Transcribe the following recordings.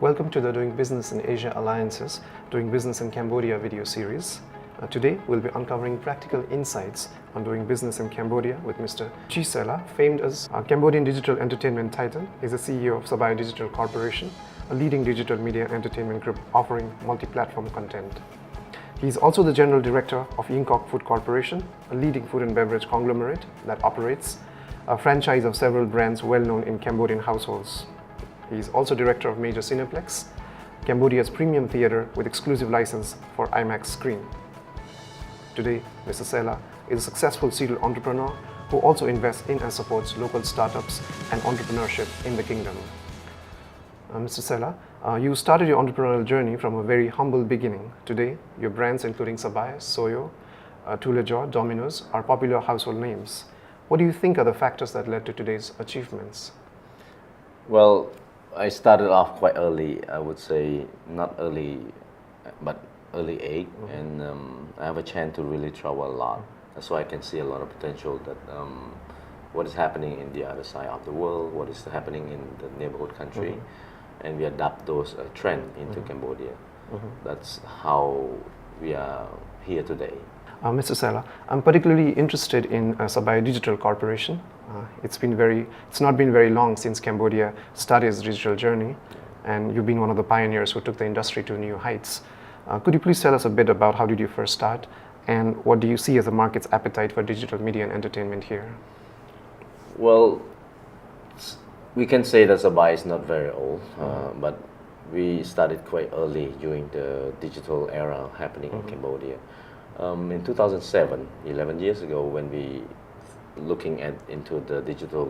Welcome to the Doing Business in Asia Alliance's Doing Business in Cambodia video series. Today, we'll be uncovering practical insights on doing business in Cambodia with Mr. Chy Sila, famed as a Cambodian digital entertainment titan. He's the CEO of Sabay Digital Corporation, a leading digital media entertainment group offering multi-platform content. He's also the General Director of Yingkok Food Corporation, a leading food and beverage conglomerate that operates a franchise of several brands well known in Cambodian households. He's also Director of Major Cineplex, Cambodia's premium theater with exclusive license for IMAX screen. Today, Mr. Sila is a successful serial entrepreneur who also invests in and supports local startups and entrepreneurship in the kingdom. Mr. Sila, you started your entrepreneurial journey from a very humble beginning. Today, your brands including Sabay, Soyo, Tulejaw, Domino's are popular household names. What do you think are the factors that led to today's achievements? Well, I started off quite early. I would say not early, but early age, and I have a chance to really travel a lot. That's why I can see a lot of potential that what is happening in the other side of the world, what is happening in the neighborhood country, and we adapt those trends into Cambodia. That's how we are here today. Mr. Sila, I'm particularly interested in Sabay Digital Corporation. It's not been very long since Cambodia started its digital journey, and you've been one of the pioneers who took the industry to new heights. Could you please tell us a bit about how did you first start, and what do you see as the market's appetite for digital media and entertainment here? Well, we can say that Sabay is not very old, but we started quite early during the digital era happening in Cambodia. In 2007, 11 years ago, when we looking into the digital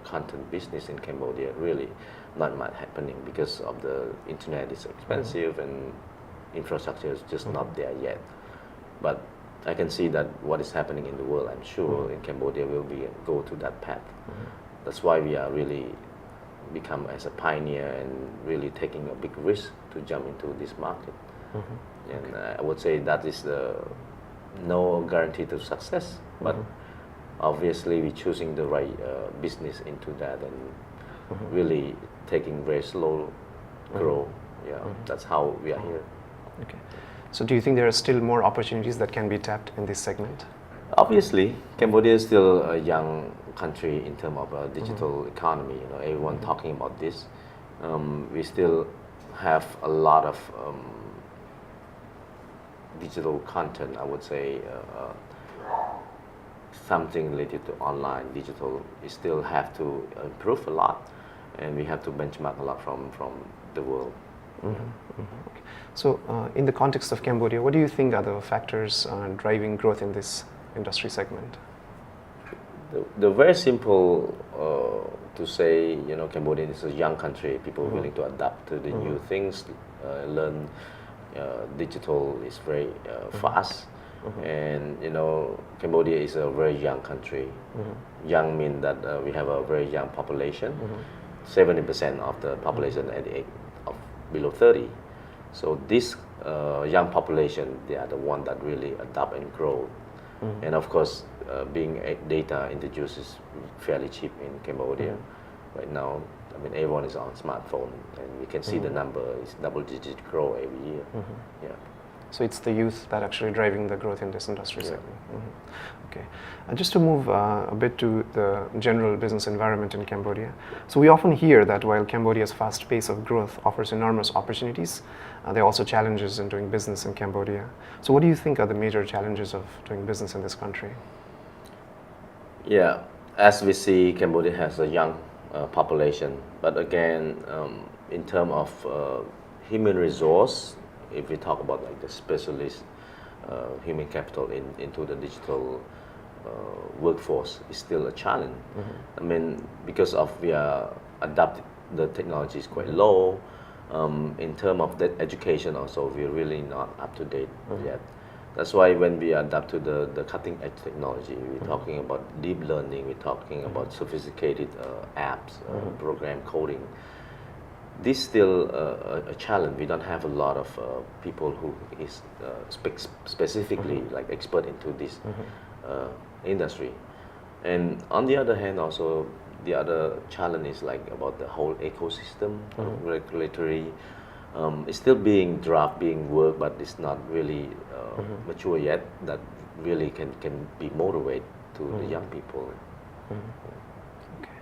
content business in Cambodia, really not much happening because of the internet is expensive and infrastructure is just not there yet. But I can see that what is happening in the world, I'm sure in Cambodia will go to that path. That's why we are really become as a pioneer and really taking a big risk to jump into this market. And I would say that is no guarantee to success, but obviously we're choosing the right business into that and really taking very slow grow. Yeah, that's how we are here. Okay. So do you think there are still more opportunities that can be tapped in this segment? Obviously, Cambodia is still a young country in terms of digital economy. You know, everyone talking about this. We still have a lot of digital content. I would say something related to online digital. We still have to improve a lot, and we have to benchmark a lot from the world. Okay. So, in the context of Cambodia, what do you think are the factors driving growth in this industry segment? The very simple to say, you know, Cambodia is a young country. People are willing to adapt to the new things, learn. Digital is very fast, and you know, Cambodia is a very young country. Young means that we have a very young population. 70% of the population at the age of below 30. So this young population, they are the one that really adapt and grow. And of course, being data introduced is fairly cheap in Cambodia right now. I mean, everyone is on smartphone, and we can see the number is double-digit grow every year. Yeah. So it's the youth that actually driving the growth in this industry segment. Okay. Just to move a bit to the general business environment in Cambodia. So we often hear that while Cambodia's fast pace of growth offers enormous opportunities, there are also challenges in doing business in Cambodia. So what do you think are the major challenges of doing business in this country? Yeah, as we see, Cambodia has a young population, but again, in terms of human resource, if we talk about like the specialist human capital into the digital workforce, is still a challenge. I mean, because of we are adapted, the technology is quite low. In terms of that education also, we're really not up to date yet. That's why when we adapt to the cutting edge technology, we're talking about deep learning, we're talking about sophisticated apps, program coding. This is still a challenge. We don't have a lot of people who is specifically like expert into this industry. And on the other hand, also the other challenge is like about the whole ecosystem, regulatory. It's still being being worked, but it's not really mature yet. That really can be motivate to the young people. Okay.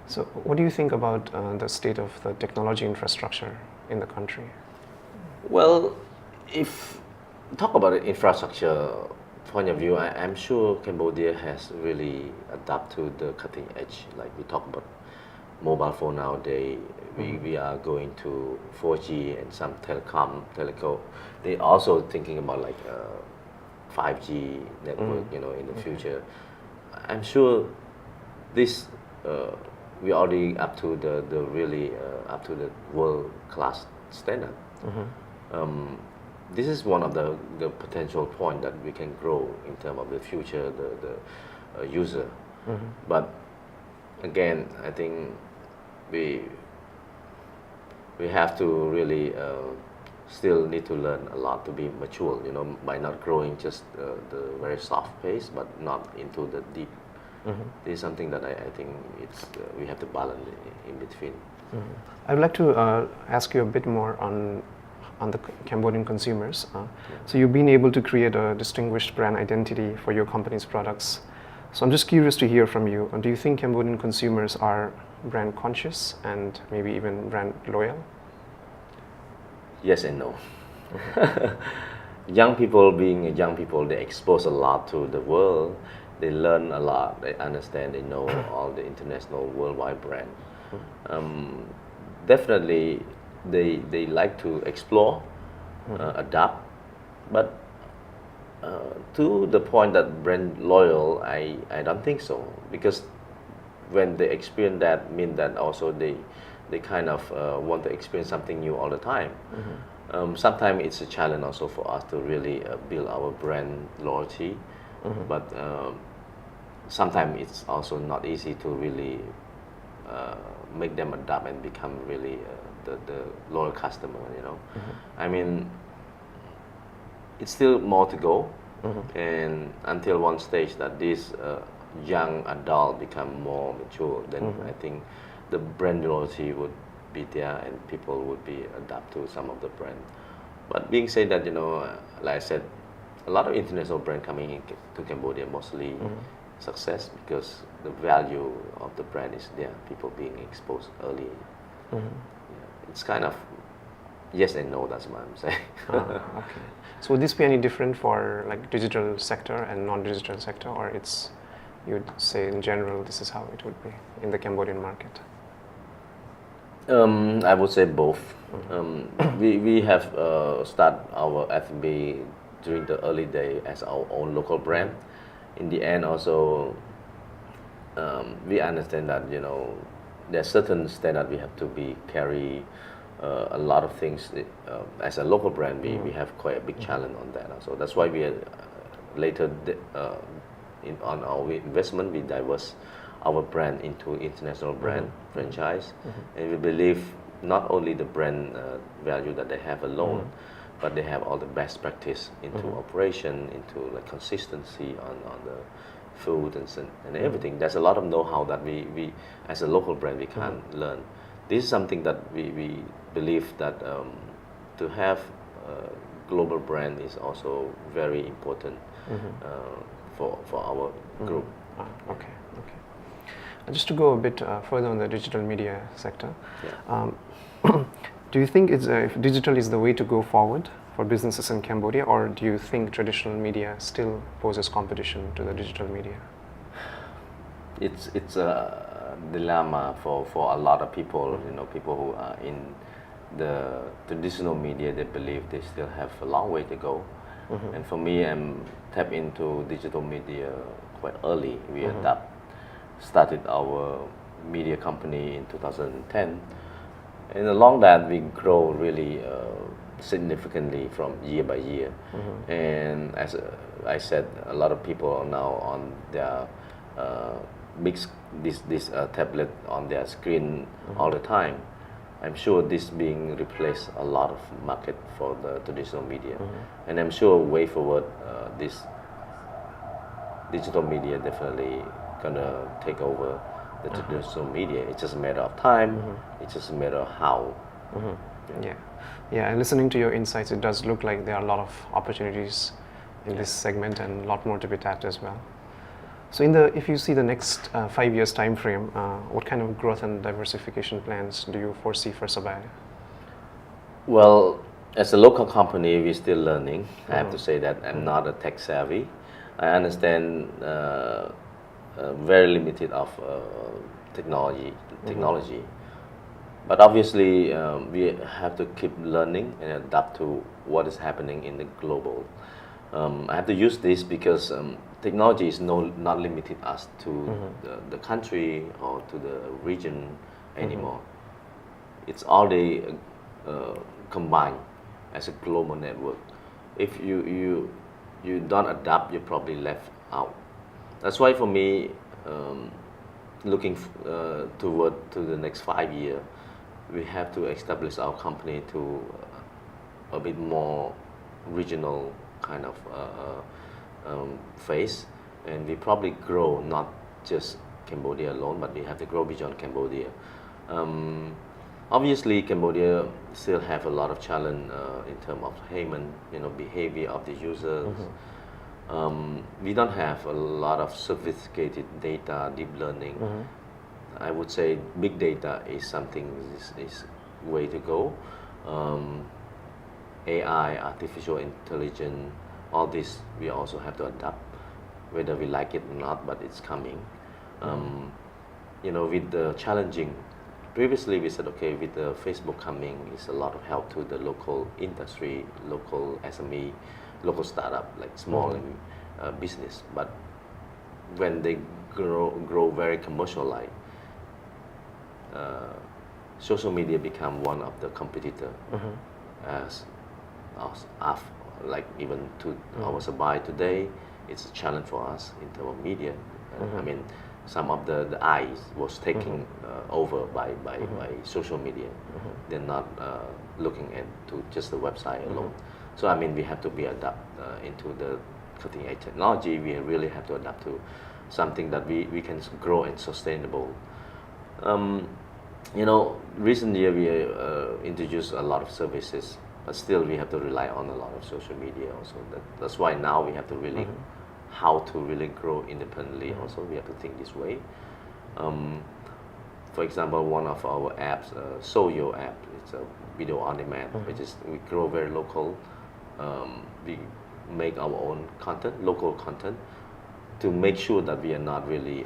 So, what do you think about the state of the technology infrastructure in the country? Well, if talk about the infrastructure point of view, I'm sure Cambodia has really adapted to the cutting edge. Like we talk about mobile phone nowadays, we are going to 4G and some teleco. They also thinking about like 5G network, you know, in the future. I'm sure this we already up to the really up to the world class standard. This is one of the potential point that we can grow in terms of the future, the user. But again, I think we have to really still need to learn a lot to be mature, you know, by not growing just the very soft pace, but not into the deep. This is something that I think it's we have to balance in between. I would like to ask you a bit more on the Cambodian consumers. So you've been able to create a distinguished brand identity for your company's products. So I'm just curious to hear from you. Do you think Cambodian consumers are brand conscious and maybe even brand loyal? Yes and no. Young people, being young people, they expose a lot to the world. They learn a lot. They understand. They know all the international, worldwide brand. Definitely, they like to explore, adapt, but to the point that brand loyal, I don't think so, because when they experience that, mean that also they kind of want to experience something new all the time. Sometimes it's a challenge also for us to really build our brand loyalty, but sometimes it's also not easy to really make them adapt and become really the loyal customer, you know. I mean, it's still more to go, and until one stage that this young adult become more mature, then I think the brand loyalty would be there and people would be adapt to some of the brand. But being said that, you know, like I said, a lot of international brand coming in to Cambodia mostly success because the value of the brand is there, people being exposed early. Yeah, it's kind of yes and no, that's what I'm saying. Okay. So would this be any different for like digital sector and non-digital sector, or it's, you'd say in general this is how it would be in the Cambodian market? I would say both. We have started our F&B during the early day as our own local brand. In the end, also we understand that, you know, there are certain standard we have to be carry. A lot of things as a local brand, we have quite a big challenge on that. So that's why we later on our investment we diverse our brand into international brand franchise, and we believe not only the brand value that they have alone, but they have all the best practice into operation, into like consistency on the food and everything. There's a lot of know-how that we as a local brand we can learn. This is something that we believe that to have a global brand is also very important for our group. Okay. Just to go a bit further on the digital media sector, do you think if digital is the way to go forward for businesses in Cambodia, or do you think traditional media still poses competition to the digital media? It's a dilemma for a lot of people. You know, people who are in the traditional media, they believe they still have a long way to go. And for me, I'm tapped into digital media quite early. We started our media company in 2010, and along that we grow really significantly from year by year. And as I said, a lot of people are now on their this tablet on their screen all the time. I'm sure this being replaced a lot of market for the traditional media, and I'm sure way forward this digital media definitely gonna take over the traditional media. It's just a matter of time. It's just a matter of how. Yeah, yeah. And listening to your insights, it does look like there are a lot of opportunities in this segment and a lot more to be tapped as well. So, if you see the next 5 years time frame, what kind of growth and diversification plans do you foresee for Sabay? Well, as a local company, we're still learning. I have to say that I'm not a tech savvy. I understand very limited of technology. But obviously, we have to keep learning and adapt to what is happening in the global. I have to use this because technology is not limited us to the country or to the region anymore. It's already combined as a global network. If you don't adapt, you're probably left out. That's why for me, looking toward to the next 5 years, we have to establish our company to a bit more regional kind of phase, and we probably grow not just Cambodia alone, but we have to grow beyond Cambodia. Obviously, Cambodia still have a lot of challenge in terms of payment, behavior of the users. We don't have a lot of sophisticated data, deep learning. I would say big data is something is way to go. AI, artificial intelligence, all this we also have to adapt, whether we like it or not, but it's coming. With the challenging, previously we said, okay, with the Facebook coming, it's a lot of help to the local industry, local SME, local startup, like small business. But when they grow very commercial-like, social media become one of the competitor as like even to our Sabay today, it's a challenge for us in terms of media. I mean, some of the eyes was taken over by social media. They're not looking at to just the website alone. So I mean, we have to be adapt into the cutting edge technology. We really have to adapt to something that we can grow and sustainable. Recent year we introduced a lot of services, but still we have to rely on a lot of social media also. That's why now we have to really how to really grow independently. Also, we have to think this way. For example, one of our apps, Soyo app, it's a video on demand, which is we grow very local. We make our own content, local content, to make sure that we are not really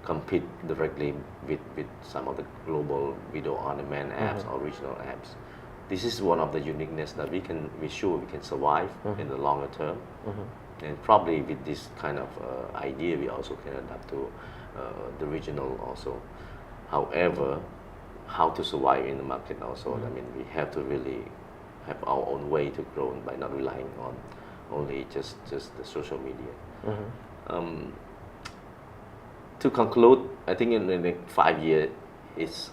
compete directly with some of the global video on demand apps or regional apps. This is one of the uniqueness that we sure we can survive in the longer term. And probably with this kind of idea, we also can adapt to the regional also. However, how to survive in the market also, I mean, we have to really have our own way to grow by not relying on only just the social media. To conclude, I think in the next 5 years, it's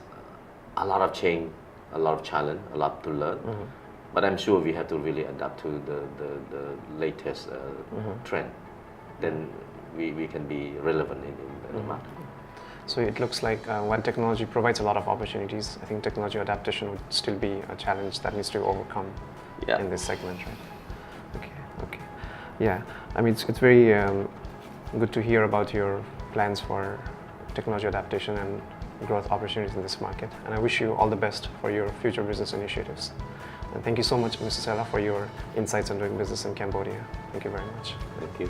a lot of change, a lot of challenge, a lot to learn. But I'm sure we have to really adapt to the latest trend. Then we can be relevant in the market. So it looks like while technology provides a lot of opportunities, I think technology adaptation would still be a challenge that needs to be overcome in this segment, right? Okay. Yeah, I mean, it's very good to hear about your plans for technology adaptation and growth opportunities in this market. And I wish you all the best for your future business initiatives. And thank you so much, Mr. Sila, for your insights on doing business in Cambodia. Thank you very much. Thank you.